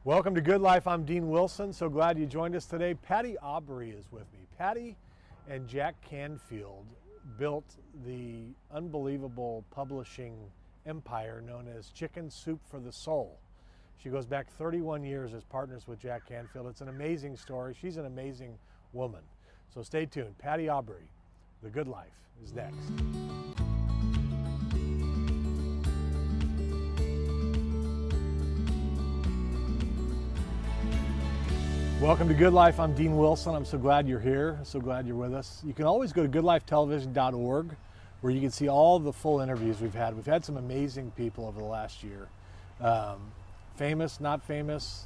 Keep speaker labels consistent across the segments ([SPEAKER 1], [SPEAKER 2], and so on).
[SPEAKER 1] Welcome to Good Life. I'm Dean Wilson. So glad you joined us today. Patty Aubery is with me. Patty and Jack Canfield built the unbelievable publishing empire known as Chicken Soup for the Soul. She goes back 31 years as partners with Jack Canfield. It's an amazing story. She's an amazing woman. So stay tuned. Patty Aubery, The Good Life, is next. Welcome to Good Life. I'm Dean Wilson. I'm so glad you're here. So glad you're with us. You can always go to goodlifetelevision.org where you can see all the full interviews we've had. We've had some amazing people over the last year. Famous, not famous,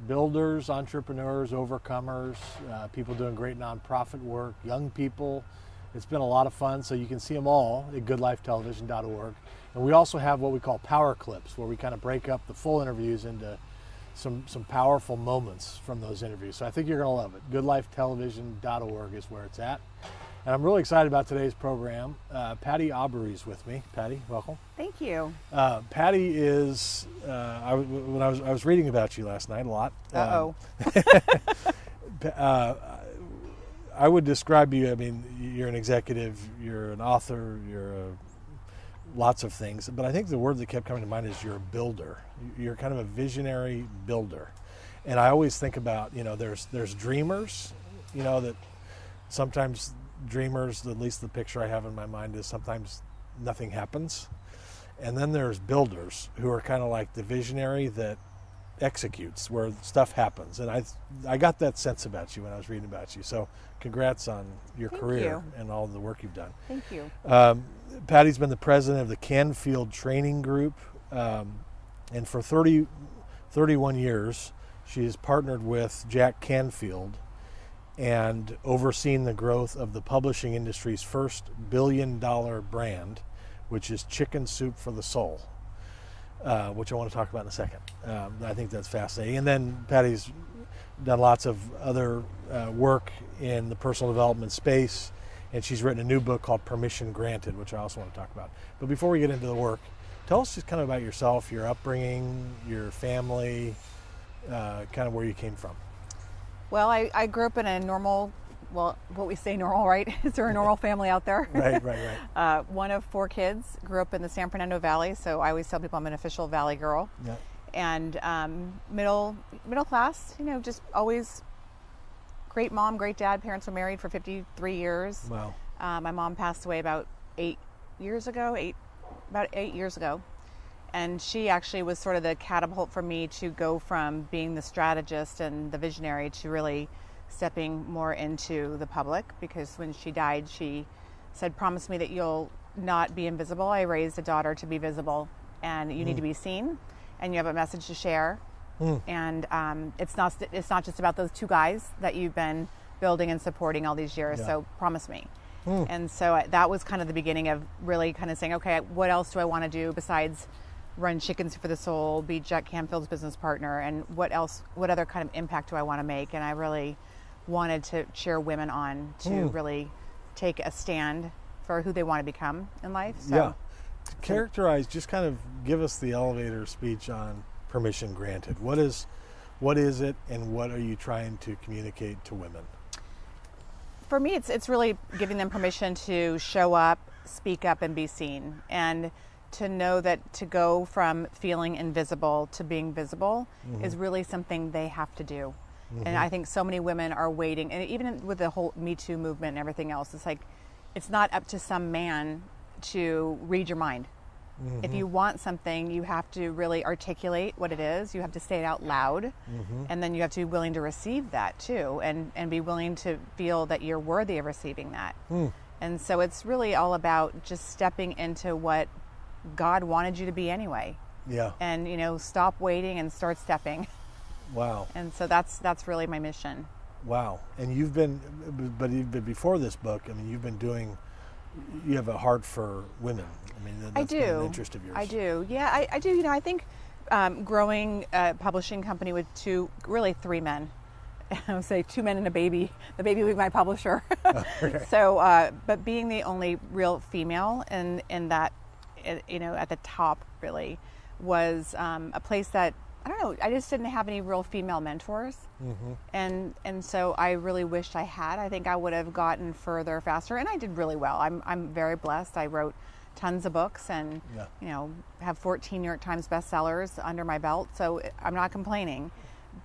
[SPEAKER 1] builders, entrepreneurs, overcomers, people doing great nonprofit work, young people. It's been a lot of fun, so you can see them all at goodlifetelevision.org. And we also have what we call power clips, where we kind of break up the full interviews into some powerful moments from those interviews. So I think you're going to love it. Goodlifetelevision.org is where it's at. And I'm really excited about today's program. Patty Aubery is with me. Patty, welcome.
[SPEAKER 2] Thank you.
[SPEAKER 1] Patty is, I was reading about you last night a lot. I would describe you, I mean, you're an executive, you're an author, lots of things, but I think the word that kept coming to mind is you're a builder. You're kind of a visionary builder. And I always think about, there's dreamers, that sometimes dreamers, at least the picture I have in my mind is sometimes nothing happens. And then there's builders who are kind of like the visionary that executes, where stuff happens. And I got that sense about you when I was reading about you. So congrats on your career and all the work you've done.
[SPEAKER 2] Thank you.
[SPEAKER 1] Patty's been the president of the Canfield Training Group. And for 31 years, she has partnered with Jack Canfield and overseen the growth of the publishing industry's first billion-dollar brand, which is Chicken Soup for the Soul, which I want to talk about in a second. I think that's fascinating. And then Patty's done lots of other work in the personal development space, and she's written a new book called Permission Granted, which I also want to talk about. But before we get into the work, tell us just kind of about yourself, your upbringing, your family, kind of where you came from.
[SPEAKER 2] Well, I grew up in a normal, what we say normal, right? Is there a normal family out there?
[SPEAKER 1] Right.
[SPEAKER 2] One of 4 kids, grew up in the San Fernando Valley, so I always tell people I'm an official Valley girl.
[SPEAKER 1] Yeah.
[SPEAKER 2] And middle class, just always great mom, great dad. Parents were married for 53 years.
[SPEAKER 1] Wow.
[SPEAKER 2] My mom passed away about 8 years ago. And she actually was sort of the catapult for me to go from being the strategist and the visionary to really stepping more into the public, because when she died, she said, promise me that you'll not be invisible. I raised a daughter to be visible, and you need to be seen, and you have a message to share. And it's not just about those 2 guys that you've been building and supporting all these years. So promise me. And so that was kind of the beginning of really kind of saying, okay, what else do I want to do besides run Chickens for the Soul, be Jack Canfield's business partner, and what other kind of impact do I want to make? And I really wanted to cheer women on to really take a stand for who they want to become in life. So,
[SPEAKER 1] Characterize, just kind of give us the elevator speech on Permission Granted. What is it, and what are you trying to communicate to women?
[SPEAKER 2] For me, it's really giving them permission to show up, speak up, and be seen, and to know that to go from feeling invisible to being visible is really something they have to do. And I think so many women are waiting, and even with the whole Me Too movement and everything else, it's like it's not up to some man to read your mind. If you want something, you have to really articulate what it is. You have to say it out loud, and then you have to be willing to receive that too, and be willing to feel that you're worthy of receiving that. And so it's really all about just stepping into what God wanted you to be anyway.
[SPEAKER 1] Yeah.
[SPEAKER 2] And stop waiting and start stepping.
[SPEAKER 1] Wow.
[SPEAKER 2] And so that's really my mission.
[SPEAKER 1] Wow. And you've been before this book, I mean, you have a heart for women. I mean, that's been an interest of yours.
[SPEAKER 2] I do. Yeah, I do. I think growing a publishing company with 3 men. I would say 2 men and a baby. The baby would be my publisher. Okay. So, but being the only real female in that, at the top really, was a place that I don't know, I just didn't have any real female mentors. And so I really wished I had. I think I would have gotten further faster, and I did really well. I'm very blessed. I wrote tons of books and have 14 New York Times bestsellers under my belt, so I'm not complaining.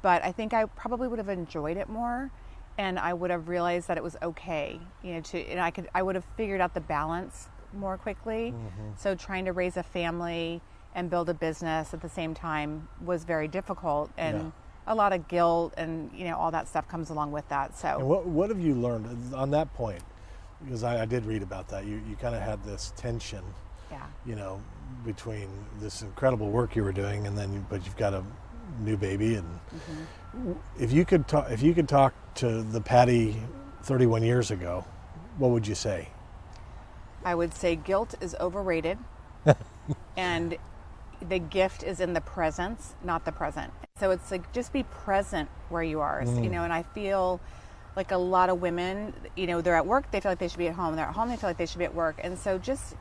[SPEAKER 2] But I think I probably would have enjoyed it more, and I would have realized that it was okay, I would have figured out the balance more quickly. So trying to raise a family and build a business at the same time was very difficult, and a lot of guilt and all that stuff comes along with that. So
[SPEAKER 1] and what have you learned on that point? Because I did read about that. You kind of had this tension, between this incredible work you were doing, and then but you've got a new baby. And if you could talk to the Patty 31 years ago, what would you say?
[SPEAKER 2] I would say guilt is overrated, and the gift is in the presence, not the present. So it's like, just be present where you are, and I feel like a lot of women, they're at work, they feel like they should be at home. They're at home, they feel like they should be at work. And so just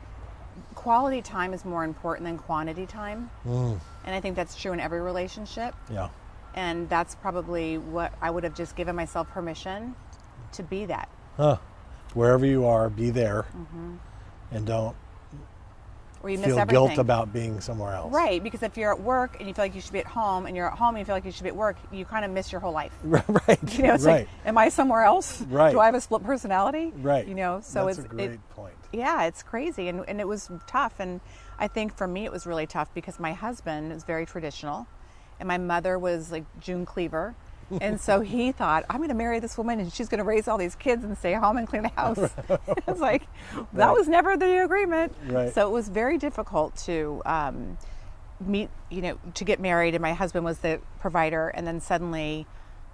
[SPEAKER 2] quality time is more important than quantity time. And I think that's true in every relationship. Yeah. And that's probably what I would have just given myself permission to be that.
[SPEAKER 1] Wherever you are, be there, and don't feel guilt about being somewhere else.
[SPEAKER 2] Right, because if you're at work and you feel like you should be at home, and you're at home and you feel like you should be at work, you kind of miss your whole life.
[SPEAKER 1] Right.
[SPEAKER 2] It's like, am I somewhere else?
[SPEAKER 1] Right.
[SPEAKER 2] Do I have a split personality?
[SPEAKER 1] Right.
[SPEAKER 2] So
[SPEAKER 1] that's a great point.
[SPEAKER 2] Yeah, it's crazy, and it was tough. And I think for me it was really tough because my husband is very traditional, and my mother was like June Cleaver. And so he thought, I'm going to marry this woman and she's going to raise all these kids and stay home and clean the house. It's like, that was never the agreement. Right. So it was very difficult to meet, to get married, and my husband was the provider, and then suddenly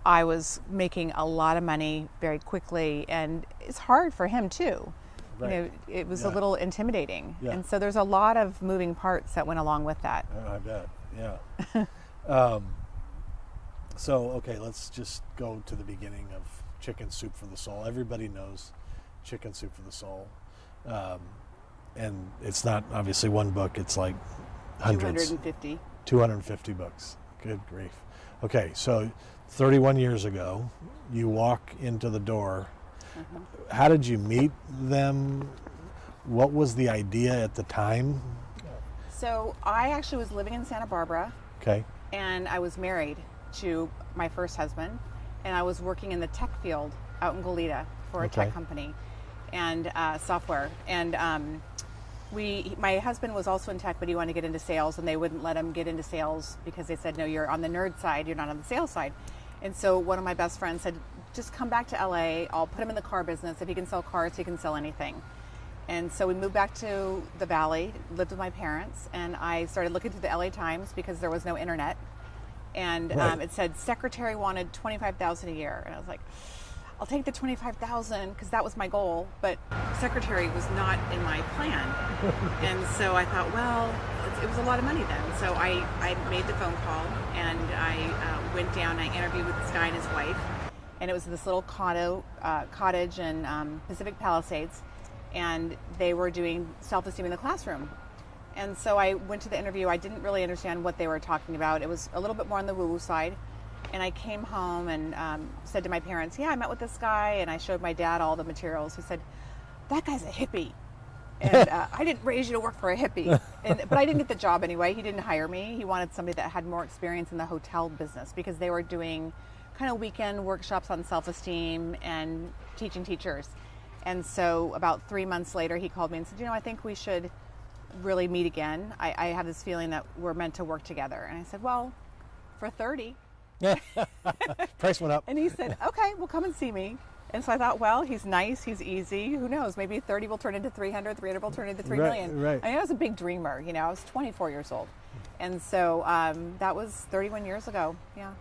[SPEAKER 2] I was making a lot of money very quickly, and it's hard for him too. Right. It was a little intimidating. Yeah. And so there's a lot of moving parts that went along with that.
[SPEAKER 1] I bet, yeah. So, okay, let's just go to the beginning of Chicken Soup for the Soul. Everybody knows Chicken Soup for the Soul. And it's not obviously one book, it's like hundreds. 250 books. Good grief. Okay, so 31 years ago, you walk into the door. How did you meet them? What was the idea at the time?
[SPEAKER 2] So I actually was living in Santa Barbara.
[SPEAKER 1] Okay.
[SPEAKER 2] And I was married to my first husband, and I was working in the tech field out in Goleta for a tech company and software. And my husband was also in tech, but he wanted to get into sales, and they wouldn't let him get into sales because they said, no, you're on the nerd side, you're not on the sales side. And so one of my best friends said, just come back to LA, I'll put him in the car business. If he can sell cars, he can sell anything. And so we moved back to the Valley, lived with my parents, and I started looking through the LA Times because there was no internet. And it said secretary wanted $25,000 a year, and I was like, I'll take the $25,000 because that was my goal, but secretary was not in my plan. And so I thought, well, it was a lot of money then. So I made the phone call, and I went down. I interviewed with this guy and his wife, and it was this little cottage in Pacific Palisades, and they were doing self-esteem in the classroom. And so I went to the interview. I didn't really understand what they were talking about. It was a little bit more on the woo-woo side. And I came home and said to my parents, yeah, I met with this guy, and I showed my dad all the materials. He said, that guy's a hippie. And I didn't raise you to work for a hippie. But I didn't get the job anyway. He didn't hire me. He wanted somebody that had more experience in the hotel business because they were doing kind of weekend workshops on self-esteem and teaching teachers. And so about 3 months later, he called me and said, I think we should really meet again. I have this feeling that we're meant to work together. And I said, well, for 30.
[SPEAKER 1] Price went up.
[SPEAKER 2] And he said, okay, well, come and see me. And so I thought, well, he's nice, he's easy. Who knows? Maybe 30 will turn into 300, 300 will turn into 3 million.
[SPEAKER 1] Right.
[SPEAKER 2] I was a big dreamer. I was 24 years old. And so that was 31 years ago. Yeah.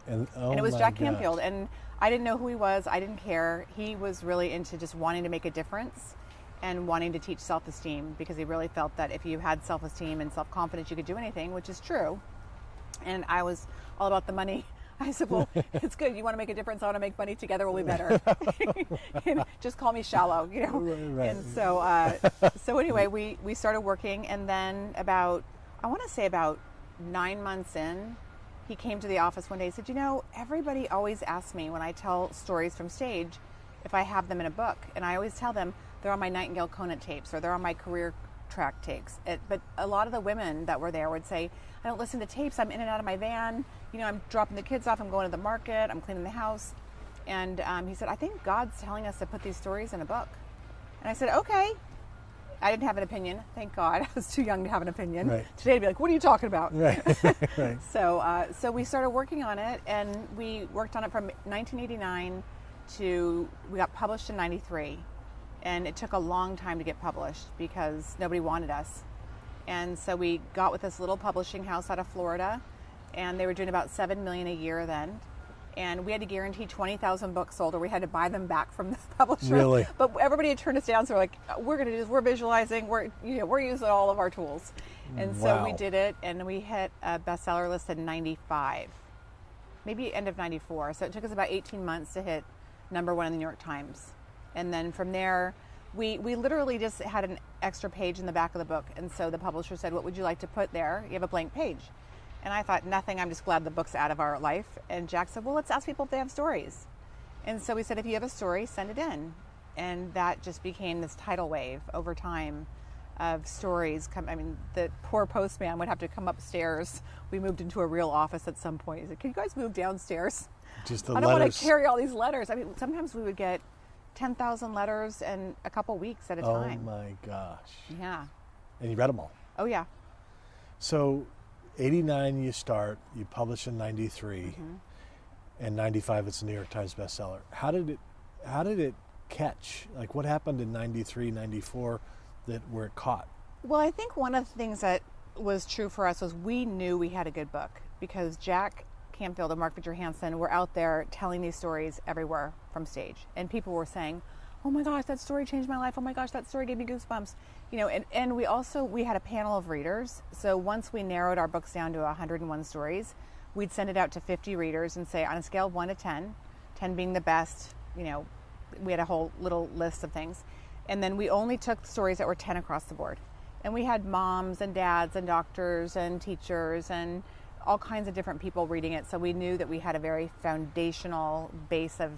[SPEAKER 2] And it was Jack Canfield. And I didn't know who he was. I didn't care. He was really into just wanting to make a difference and wanting to teach self-esteem because he really felt that if you had self-esteem and self-confidence, you could do anything, which is true. And I was all about the money. I said, well, it's good. You want to make a difference? I want to make money. Together we'll be better. And just call me shallow,
[SPEAKER 1] Right.
[SPEAKER 2] And so anyway, we started working. And then about 9 months in, he came to the office one day and said, everybody always asks me when I tell stories from stage if I have them in a book. And I always tell them they're on my Nightingale Conant tapes or they're on my career track tapes. But a lot of the women that were there would say, I don't listen to tapes. I'm in and out of my van. I'm dropping the kids off. I'm going to the market. I'm cleaning the house. And he said, I think God's telling us to put these stories in a book. And I said, okay. I didn't have an opinion. Thank God. I was too young to have an opinion.
[SPEAKER 1] Right.
[SPEAKER 2] Today I'd be like, what are you talking about?
[SPEAKER 1] Right. Right.
[SPEAKER 2] So we started working on it, and we worked on it from 1989 to, we got published in 93. And it took a long time to get published because nobody wanted us. And so we got with this little publishing house out of Florida, and they were doing about $7 million a year then. And we had to guarantee 20,000 books sold, or we had to buy them back from the publisher.
[SPEAKER 1] Really?
[SPEAKER 2] But everybody had turned us down, so we're like, we're visualizing, we're using all of our tools. And so we did it, and we hit a bestseller list in 95, maybe end of 94. So it took us about 18 months to hit #1 in the New York Times. And then from there, we literally just had an extra page in the back of the book. And so the publisher said, what would you like to put there? You have a blank page. And I thought, nothing, I'm just glad the book's out of our life. And Jack said, well, let's ask people if they have stories. And so we said, if you have a story, send it in. And that just became this tidal wave over time of stories. The poor postman would have to come upstairs. We moved into a real office at some point. He said, can you guys move downstairs?
[SPEAKER 1] Just the
[SPEAKER 2] I don't
[SPEAKER 1] letters.
[SPEAKER 2] want to carry all these letters. Sometimes we would get 10,000 letters in a couple weeks at a time.
[SPEAKER 1] Oh my gosh.
[SPEAKER 2] Yeah.
[SPEAKER 1] And you read them all.
[SPEAKER 2] Oh yeah.
[SPEAKER 1] So 89 you start, you publish in 93, and 95 it's a New York Times bestseller. How did it catch? Like what happened in 93, 94 where it caught?
[SPEAKER 2] Well, I think one of the things that was true for us was we knew we had a good book because Jack Canfield and Mark Victor Hansen were out there telling these stories everywhere from stage. And people were saying, oh my gosh, that story changed my life. Oh my gosh, that story gave me goosebumps. And we had a panel of readers. So once we narrowed our books down to 101 stories, we'd send it out to 50 readers and say on a scale of 1 to 10, 10 being the best, we had a whole little list of things. And then we only took stories that were 10 across the board. And we had moms and dads and doctors and teachers and all kinds of different people reading it. So we knew that we had a very foundational base of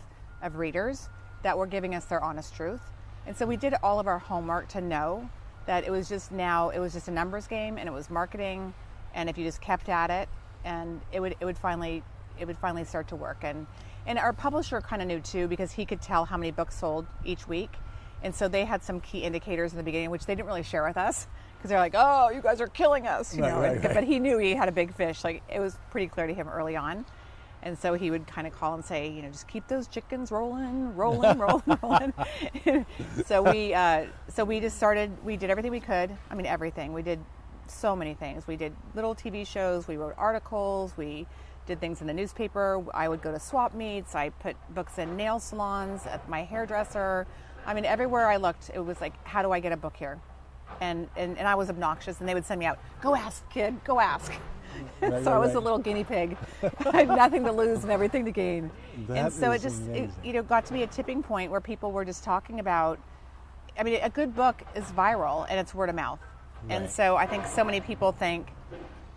[SPEAKER 2] readers that were giving us their honest truth. And so we did all of our homework to know that it was just a numbers game and it was marketing. And if you just kept at it, and it would finally start to work. And our publisher kind of knew too, because he could tell how many books sold each week. And so they had some key indicators in the beginning, which they didn't really share with us. Because they're like, oh, you guys are killing us,
[SPEAKER 1] Right.
[SPEAKER 2] But he knew he had a big fish. Like it was pretty clear to him early on, and so he would kind of call and say, just keep those chickens rolling. So we just started. We did everything we could. Everything. We did so many things. We did little TV shows. We wrote articles. We did things in the newspaper. I would go to swap meets. I put books in nail salons, at my hairdresser. Everywhere I looked, it was like, how do I get a book here? And I was obnoxious, and they would send me out. Go ask, kid. Go ask.
[SPEAKER 1] Right,
[SPEAKER 2] I was a little guinea pig. I had nothing to lose and everything to gain.
[SPEAKER 1] That
[SPEAKER 2] and so
[SPEAKER 1] is
[SPEAKER 2] it got to be a tipping point where people were just talking about. A good book is viral, and it's word of mouth.
[SPEAKER 1] Right.
[SPEAKER 2] And so I think so many people think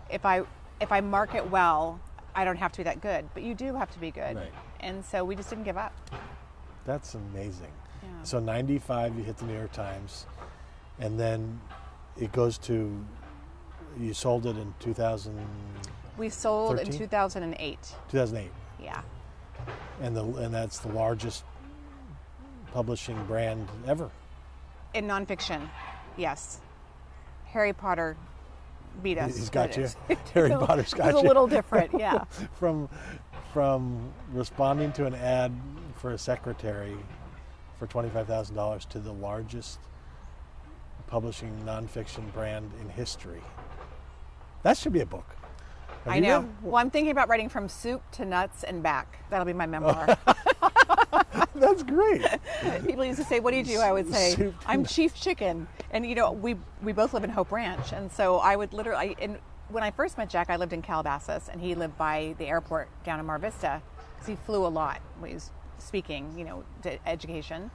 [SPEAKER 2] if I market well, I don't have to be that good, but you do have to be good.
[SPEAKER 1] Right.
[SPEAKER 2] And so we just didn't give up.
[SPEAKER 1] That's amazing.
[SPEAKER 2] Yeah.
[SPEAKER 1] So 95 you hit the New York Times, and then it goes to, you sold it in 2000.
[SPEAKER 2] We sold
[SPEAKER 1] 13?
[SPEAKER 2] in 2008.
[SPEAKER 1] 2008.
[SPEAKER 2] Yeah.
[SPEAKER 1] And that's the largest publishing brand ever.
[SPEAKER 2] In nonfiction, yes. Harry Potter beat us.
[SPEAKER 1] He's got you. Harry Potter's got you.
[SPEAKER 2] It's a little different, yeah.
[SPEAKER 1] From responding to an ad for a secretary for $25,000 to the largest publishing nonfiction brand in history. That should be a book. Have
[SPEAKER 2] I
[SPEAKER 1] you
[SPEAKER 2] know.
[SPEAKER 1] read?
[SPEAKER 2] Well, I'm thinking about writing from soup to nuts and back. That'll be my memoir.
[SPEAKER 1] That's great.
[SPEAKER 2] People used to say, what do you do? I would say,
[SPEAKER 1] Soup to
[SPEAKER 2] I'm
[SPEAKER 1] nuts.
[SPEAKER 2] Chief Chicken. And, we both live in Hope Ranch. And so I would literally, when I first met Jack, I lived in Calabasas, and he lived by the airport down in Mar Vista because he flew a lot when he was speaking, to education.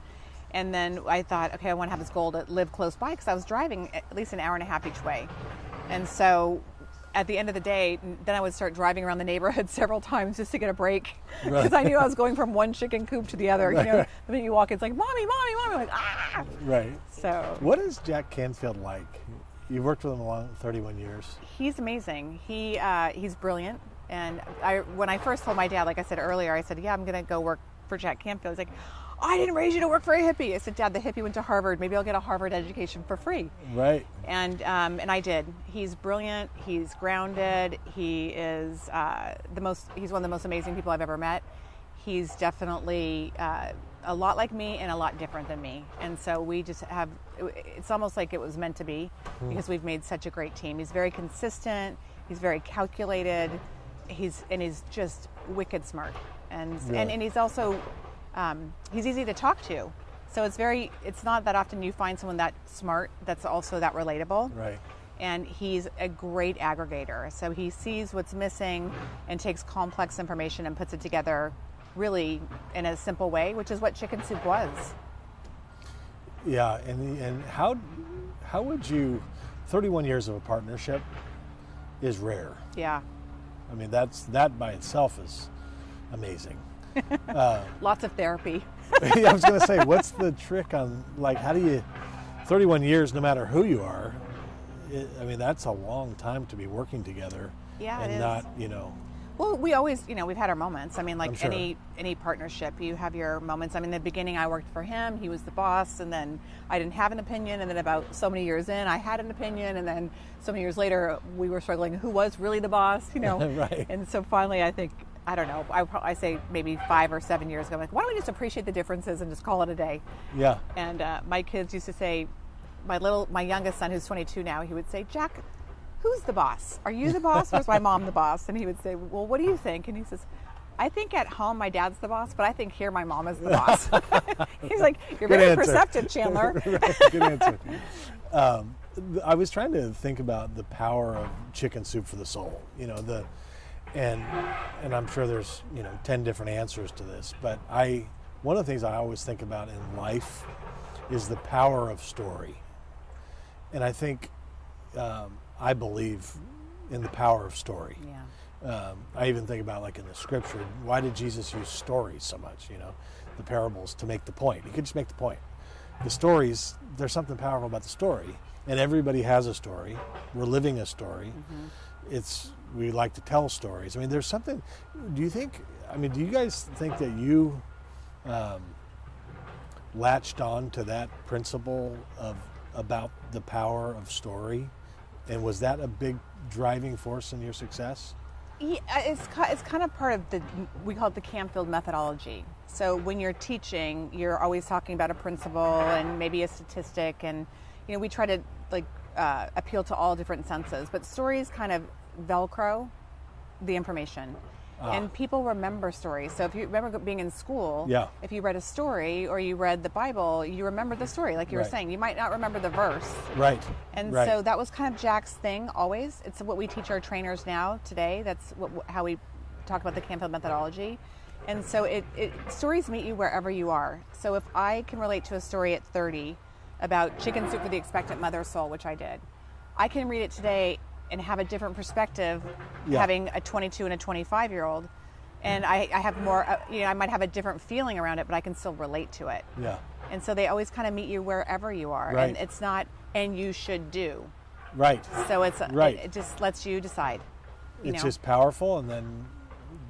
[SPEAKER 2] And then I thought, okay, I want to have this goal to live close by because I was driving at least an hour and a half each way. And so at the end of the day, then I would start driving around the neighborhood several times just to get a break, because I knew I was going from one chicken coop to the other.
[SPEAKER 1] Right.
[SPEAKER 2] You know, the minute you walk, it's like, mommy, mommy, mommy, I'm like, ah.
[SPEAKER 1] Right.
[SPEAKER 2] So
[SPEAKER 1] What is Jack Canfield like? You've worked with him a long, 31 years.
[SPEAKER 2] he's amazing. He's brilliant. And when I first told my dad, like I said earlier, I said, yeah, I'm going to go work for Jack Canfield. He's like, I didn't raise you to work for a hippie. I said, Dad, the hippie went to Harvard. Maybe I'll get a Harvard education for free.
[SPEAKER 1] Right.
[SPEAKER 2] And I did. He's brilliant. He's grounded. He is he's one of the most amazing people I've ever met. He's definitely a lot like me and a lot different than me. And so we just have, it's almost like it was meant to be, because we've made such a great team. He's very consistent. He's very calculated. He's just wicked smart. And he's also, he's easy to talk to. So it's not that often you find someone that smart that's also that relatable.
[SPEAKER 1] Right.
[SPEAKER 2] And he's a great aggregator. So he sees what's missing and takes complex information and puts it together really in a simple way, which is what Chicken Soup was.
[SPEAKER 1] Yeah, and how would you, 31 years of a partnership is rare.
[SPEAKER 2] Yeah.
[SPEAKER 1] I mean, that by itself is amazing.
[SPEAKER 2] Lots of therapy.
[SPEAKER 1] Yeah, I was going to say, what's the trick on, like, how do you, 31 years, no matter who you are, I mean, that's a long time to be working together.
[SPEAKER 2] Yeah,
[SPEAKER 1] and
[SPEAKER 2] it is.
[SPEAKER 1] not, you know.
[SPEAKER 2] Well, we always, we've had our moments. I mean, like
[SPEAKER 1] sure.
[SPEAKER 2] any partnership, you have your moments. I mean, in the beginning, I worked for him. He was the boss, and then I didn't have an opinion. And then about so many years in, I had an opinion. And then so many years later, we were struggling. Who was really the boss?
[SPEAKER 1] Right.
[SPEAKER 2] And so finally, I think, I don't know. I say maybe 5 or 7 years ago, I'm like, why don't we just appreciate the differences and just call it a day?
[SPEAKER 1] Yeah.
[SPEAKER 2] And my kids used to say, my youngest son, who's 22 now, he would say, Jack, who's the boss? Are you the boss, or is my mom the boss? And he would say, well, what do you think? And he says, I think at home my dad's the boss, but I think here my mom is the boss. He's like, you're
[SPEAKER 1] Good
[SPEAKER 2] very
[SPEAKER 1] answer.
[SPEAKER 2] perceptive, Chandler.
[SPEAKER 1] Right, good answer. I was trying to think about the power of Chicken Soup for the Soul. And I'm sure there's 10 different answers to this, but one of the things I always think about in life is the power of story. And I think I believe in the power of story.
[SPEAKER 2] Yeah.
[SPEAKER 1] I even think about, like, in the scripture, why did Jesus use stories so much? The parables, to make the point. He could just make the point. The stories, there's something powerful about the story, and everybody has a story. We're living a story. Mm-hmm. We like to tell stories. I mean, there's something. Do you guys think that you latched on to that principle about the power of story? And was that a big driving force in your success?
[SPEAKER 2] Yeah, it's kind of part of we call it the Canfield methodology. So when you're teaching, you're always talking about a principle and maybe a statistic, and we try to appeal to all different senses. But stories kind of Velcro the information. And people remember stories. So if you remember being in school, if you read a story or you read the Bible, you remember the story, like you were saying. You might not remember the verse.
[SPEAKER 1] Right.
[SPEAKER 2] And so that was kind of Jack's thing always. It's what we teach our trainers now today. That's how we talk about the Canfield methodology. And so stories meet you wherever you are. So if I can relate to a story at 30 about chicken soup for the expectant mother's soul, which I did, I can read it today and have a different perspective, having a 22 and a 25-year-old, and I have more. I might have a different feeling around it, but I can still relate to it.
[SPEAKER 1] Yeah.
[SPEAKER 2] And so they always kind of meet you wherever you are, and it's not, and you should do.
[SPEAKER 1] Right.
[SPEAKER 2] So it just lets you decide.
[SPEAKER 1] It's just powerful, and then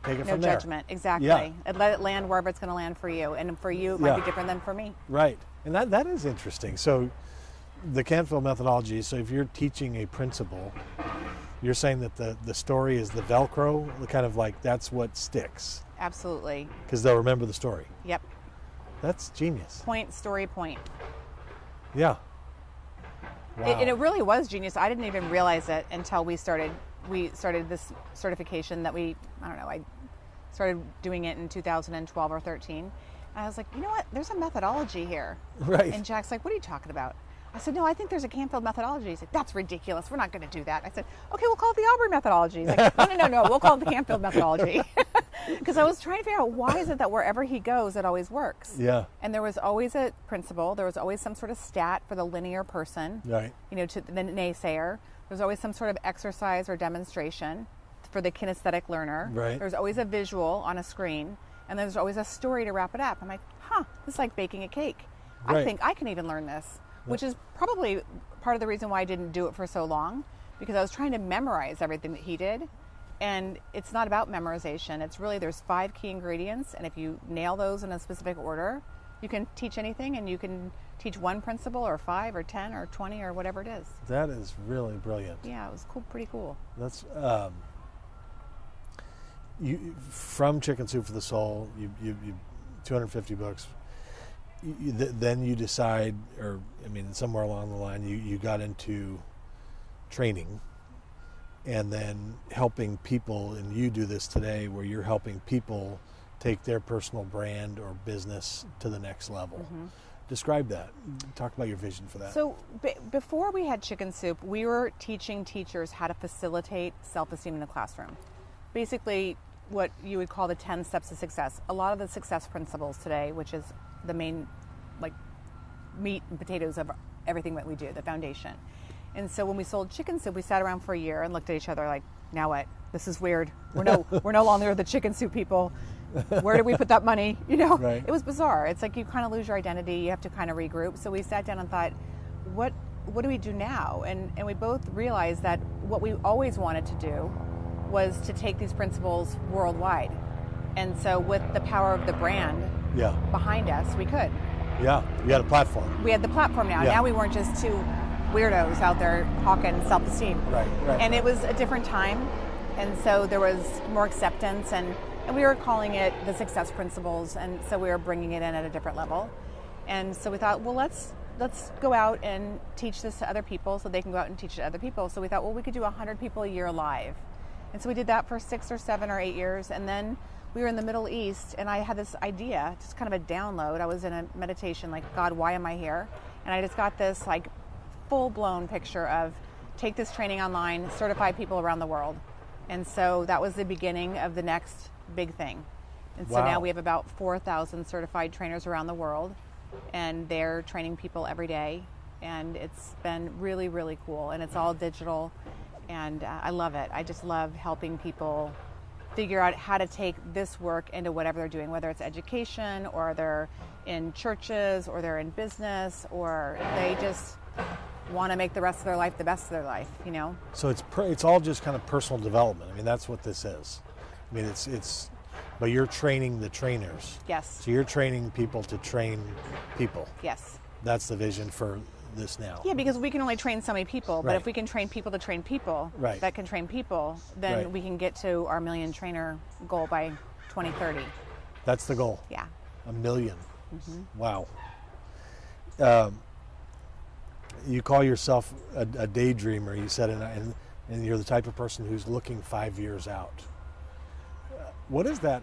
[SPEAKER 1] take it from there.
[SPEAKER 2] No judgment, exactly.
[SPEAKER 1] Yeah.
[SPEAKER 2] And let it land wherever it's going to land for you, and for you it might be different than for me.
[SPEAKER 1] Right, and that is interesting. So the Canfield methodology, so if you're teaching a principle, you're saying that the story is the Velcro, kind of like that's what sticks.
[SPEAKER 2] Absolutely.
[SPEAKER 1] Because they'll remember the story.
[SPEAKER 2] Yep.
[SPEAKER 1] That's genius.
[SPEAKER 2] Point, story, point.
[SPEAKER 1] Yeah. Wow.
[SPEAKER 2] And it really was genius. I didn't even realize it until we started this certification that I started doing it in 2012 or 13. And I was like, you know what? There's a methodology here.
[SPEAKER 1] Right.
[SPEAKER 2] And Jack's like, what are you talking about? I said, no, I think there's a Canfield methodology. He's like, that's ridiculous. We're not going to do that. I said, okay, we'll call it the Aubery methodology. He's like, no, we'll call it the Canfield methodology. Because I was trying to figure out why is it that wherever he goes, it always works.
[SPEAKER 1] Yeah.
[SPEAKER 2] And there was always a principle. There was always some sort of stat for the linear person.
[SPEAKER 1] Right.
[SPEAKER 2] You know, to the naysayer. There's always some sort of exercise or demonstration for the kinesthetic learner.
[SPEAKER 1] Right.
[SPEAKER 2] There's always a visual on a screen. And there's always a story to wrap it up. I'm like, this is like baking a cake.
[SPEAKER 1] Right.
[SPEAKER 2] I think I can even learn this, which is probably part of the reason why I didn't do it for so long, because I was trying to memorize everything that he did. And it's not about memorization. It's really, there's 5 key ingredients. And if you nail those in a specific order, you can teach anything, and you can teach one principle or 5 or 10 or 20 or whatever it is.
[SPEAKER 1] That is really brilliant.
[SPEAKER 2] Yeah, it was cool, pretty cool.
[SPEAKER 1] That's you from Chicken Soup for the Soul. You 250 books. Then you decide, or I mean, somewhere along the line, you got into training, and then helping people. And you do this today, where you're helping people take their personal brand or business to the next level. Mm-hmm. Describe that. Talk about your vision for that.
[SPEAKER 2] So before we had Chicken Soup, we were teaching teachers how to facilitate self-esteem in the classroom. Basically, what you would call the 10 steps to success. A lot of the success principles today, which is the main, like, meat and potatoes of everything that we do, the foundation. And so when we sold Chicken Soup, we sat around for a year and looked at each other like, now what? This is weird. We're no longer the Chicken Soup people. Where did we put that money? You know,
[SPEAKER 1] right.
[SPEAKER 2] It was bizarre. It's like you kind of lose your identity. You have to kind of regroup. So we sat down and thought, what do we do now? And we both realized that what we always wanted to do was to take these principles worldwide. And so with the power of the brand behind us, we could.
[SPEAKER 1] Yeah, you had a platform.
[SPEAKER 2] We had the platform now.
[SPEAKER 1] Yeah.
[SPEAKER 2] Now we weren't just 2 weirdos out there hawking self-esteem.
[SPEAKER 1] Right.
[SPEAKER 2] And it was a different time. And so there was more acceptance, and we were calling it the success principles, and so we were bringing it in at a different level. And so we thought, well, let's go out and teach this to other people so they can go out and teach it to other people. So we thought, well, we could do 100 people a year live. And so we did that for 6 or 7 or 8 years. And then we were in the Middle East, and I had this idea, just kind of a download. I was in a meditation, like, God, why am I here? And I just got this like full-blown picture of take this training online, certify people around the world. And so that was the beginning of the next big thing. And so now we have about 4,000 certified trainers around the world, and they're training people every day. And it's been really, really cool. And it's all digital, and I love it. I just love helping people figure out how to take this work into whatever they're doing, whether it's education, or they're in churches, or they're in business, or they just want to make the rest of their life the best of their life, you know?
[SPEAKER 1] So it's all just kind of personal development. I mean, that's what this is. I mean, it's but you're training the trainers.
[SPEAKER 2] Yes.
[SPEAKER 1] So you're training people to train people.
[SPEAKER 2] Yes.
[SPEAKER 1] That's the vision for this now.
[SPEAKER 2] Yeah, because we can only train so many people, but
[SPEAKER 1] Right.
[SPEAKER 2] if we can train people to train people
[SPEAKER 1] Right.
[SPEAKER 2] that can train people, then
[SPEAKER 1] Right.
[SPEAKER 2] we can get to our 1 million trainer goal by 2030.
[SPEAKER 1] That's the goal.
[SPEAKER 2] Yeah.
[SPEAKER 1] 1 million.
[SPEAKER 2] Mm-hmm.
[SPEAKER 1] Wow. You call yourself a daydreamer, you said, and you're the type of person who's looking 5 years out. What is that?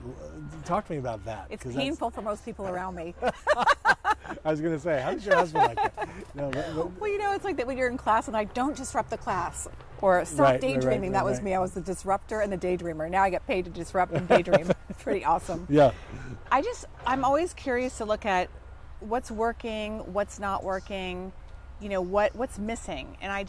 [SPEAKER 1] Talk to me about that.
[SPEAKER 2] It's
[SPEAKER 1] 'cause
[SPEAKER 2] painful for most people around me.
[SPEAKER 1] I was going to say, how does your husband like that? No,
[SPEAKER 2] Well, you know, it's like that when you're in class and like, don't disrupt the class, or stop daydreaming. That was me. I was the disruptor and the daydreamer. Now I get paid to disrupt and daydream. It's pretty awesome.
[SPEAKER 1] Yeah.
[SPEAKER 2] I'm always curious to look at what's working, what's not working, you know, what's missing. And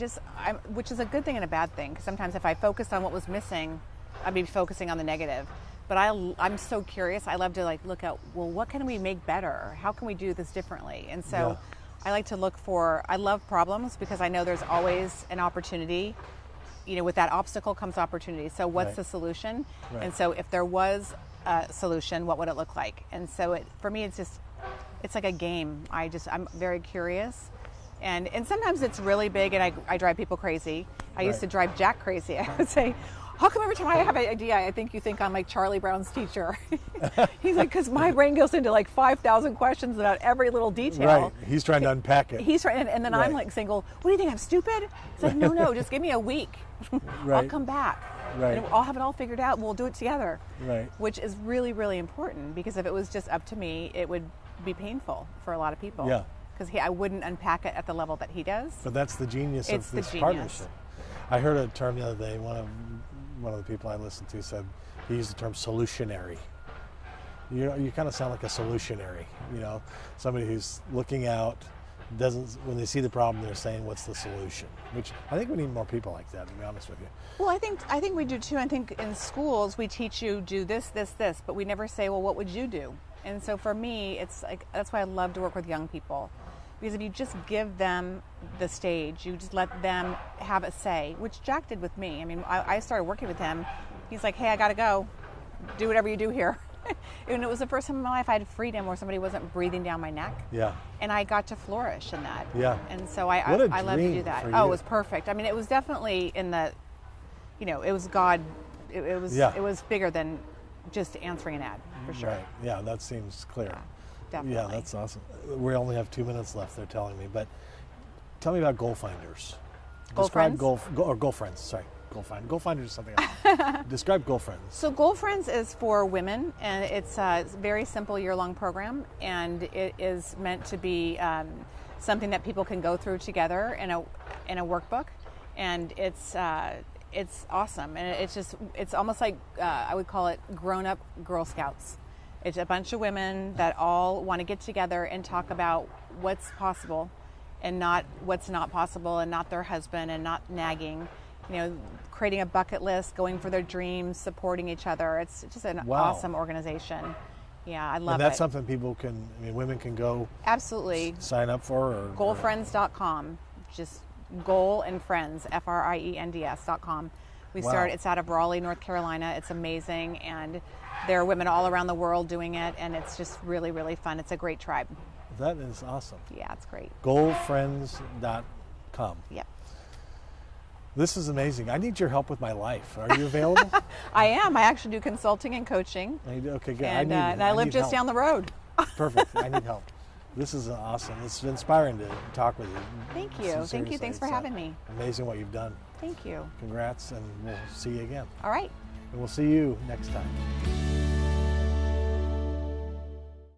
[SPEAKER 2] which is a good thing and a bad thing, because sometimes if I focused on what was missing, I'd be focusing on the negative. But I'm so curious. I love to like look at, well, what can we make better? How can we do this differently? And so I like to look for, I love problems because I know there's always an opportunity. You know, with that obstacle comes opportunity. So what's the solution?
[SPEAKER 1] Right.
[SPEAKER 2] And so if there was a solution, what would it look like? And so for me, it's like a game. I'm very curious. And sometimes it's really big and I drive people crazy. I used to drive Jack crazy. I would say, how come every time I have an idea, I think you think I'm like Charlie Brown's teacher? He's like, because my brain goes into like 5,000 questions about every little detail.
[SPEAKER 1] Right. He's trying to unpack it.
[SPEAKER 2] He's trying, and then I'm like single, what do you think, I'm stupid? It's like, no, just give me a week. I'll come back.
[SPEAKER 1] Right.
[SPEAKER 2] And I'll have it all figured out and we'll do it together.
[SPEAKER 1] Right.
[SPEAKER 2] Which is really, really important, because if it was just up to me, it would be painful for a lot of people.
[SPEAKER 1] Yeah.
[SPEAKER 2] Because I wouldn't unpack it at the level that he does.
[SPEAKER 1] But that's the genius of this partnership. I heard a term the other day. One of the people I listened to said, he used the term solutionary. You kind of sound like a solutionary, somebody who's looking out, when they see the problem, they're saying, what's the solution? Which I think we need more people like that, to be honest with you.
[SPEAKER 2] Well, I think we do too. I think in schools we teach you do this, but we never say, well, what would you do? And so for me, it's like, that's why I love to work with young people. Because if you just give them the stage, you just let them have a say, which Jack did with me. I mean, I started working with him. He's like, hey, I got to go. Do whatever you do here. And it was the first time in my life I had freedom where somebody wasn't breathing down my neck.
[SPEAKER 1] Yeah.
[SPEAKER 2] And I got to flourish in that.
[SPEAKER 1] Yeah.
[SPEAKER 2] And so I love to do that. Oh, it was perfect. I mean, it was definitely in the, it was God. It was bigger than just answering an ad, for sure.
[SPEAKER 1] Right. Yeah, that seems clear.
[SPEAKER 2] Yeah, definitely.
[SPEAKER 1] Yeah, that's awesome. We only have 2 minutes left, they're telling me. But tell me about Goal Finders. Describe Goal Friends, sorry. Goal Finders is something else. Describe Goal Friends.
[SPEAKER 2] So Goal Friends is for women, and it's a very simple year-long program, and it is meant to be something that people can go through together in a workbook, and it's awesome, and it's almost like I would call it grown-up Girl Scouts. It's a bunch of women that all want to get together and talk about what's possible, and not what's not possible, and not their husband, and not nagging. Creating a bucket list, going for their dreams, supporting each other. It's just an awesome organization. Yeah, I love it.
[SPEAKER 1] And that's something women can go
[SPEAKER 2] absolutely
[SPEAKER 1] sign up for?
[SPEAKER 2] Goalfriends.com. Just Goal and Friends, FRIENDS.com. It's out of Raleigh, North Carolina. It's amazing, and there are women all around the world doing it, and it's just really, really fun. It's a great tribe.
[SPEAKER 1] That is awesome.
[SPEAKER 2] Yeah, it's great.
[SPEAKER 1] Goalfriends.com.
[SPEAKER 2] Yep.
[SPEAKER 1] This is amazing. I need your help with my life. Are you available?
[SPEAKER 2] I am. I actually do consulting and coaching.
[SPEAKER 1] Okay, good.
[SPEAKER 2] And I live just down the road.
[SPEAKER 1] Perfect. I need help. This is awesome. It's inspiring to talk with you.
[SPEAKER 2] Thank you. Thank you. Thanks for having me.
[SPEAKER 1] Amazing what you've done.
[SPEAKER 2] Thank you.
[SPEAKER 1] Congrats, and we'll see you again.
[SPEAKER 2] All right.
[SPEAKER 1] And we'll see you next time.